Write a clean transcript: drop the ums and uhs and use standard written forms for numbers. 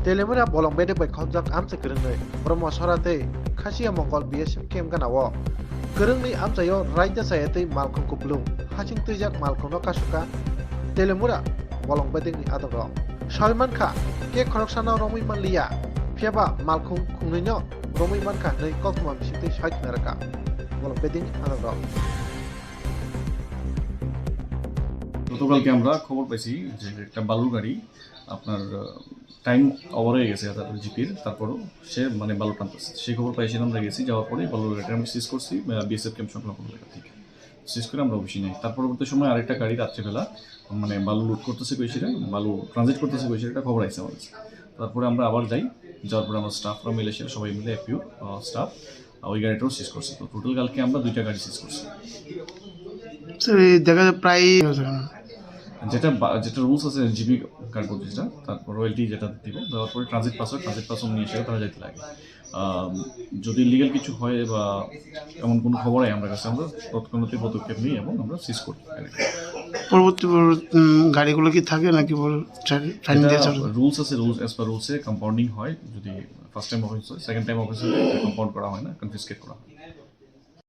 Teliamura Bolong Bedek by Khongjak Amsa Khungnwi Bromo Sorate Khasiya Mongol BSF Kem Ganawo Khungnwi Amsayo Raida Chayatwi Malkhung Kuplung Haching Tujak Malkhung no Kasuka Teliamura Bolong Bedek ni Adoro Manjakkha Ke Khoroksana Romui Manliya Fiaba Malkhung Khungnwi no Romui Manjakkha Nei Kokma Bisiti Shait Naraka Bolong Bedek Adoro গতকালকে আমরা খবর পাইছি যে একটা বালুর গাড়ি আপনার time over হয়ে গেছে তার জিপির তারপরও সে মানে বালু টানতেছে সেই খবর পাইছিলাম আমরা গেছি যাওয়ার পরে বালুর গাড়িটা আমরা সিজ করছি বিএসএফ ক্যাম্প সংলগ্ন এলাকা থেকে সিজ করে আমরা অফিসে নেই। তার পরবর্তী সময় আরেকটা গাড়ি রাত্রিবেলা মানে বালু লুট করতেছে কইছিলেন বালু ট্রানজিট করতেছে কইছিল একটা খবর আইছে আমাদের। তারপরে আমরা আবার যাই, যাওয়ার পরে আমরা স্টাফরা মিলে সবাই মিলে এপিউ স্টাফ ওই গাড়িটাও সিজ করছি। তো টোটাল কালকে আমরা 2টা গাড়ি সিজ করছি। দেখা যায় প্রায় যেটা রুলস আছে জিবি কার্ড যেটা তারপর রয়্যালটি যেটা দিবে দেওয়ার পরে ট্রানজিট পাস নিয়ে এসে তারা যেতে লাগে। যদি লিগ্যাল কিছু হয় বা এমন কোনো খবর হয় আমরা কাছে আমরা তৎক্ষণাৎ পদক্ষেপ নিই এবং আমরা সিজ করি। পরবর্তী গাড়িগুলো কি থাকে নাকি রুলস আছে, রুলস অ্যাজ পার রুলসে কম্পাউন্ডিং হয়। যদি ফার্স্ট টাইম অফেন্স হয়, সেকেন্ড টাইম অফেন্স হলে কম্পাউন্ড করা হয় না, কনফিসকেট করা হয়।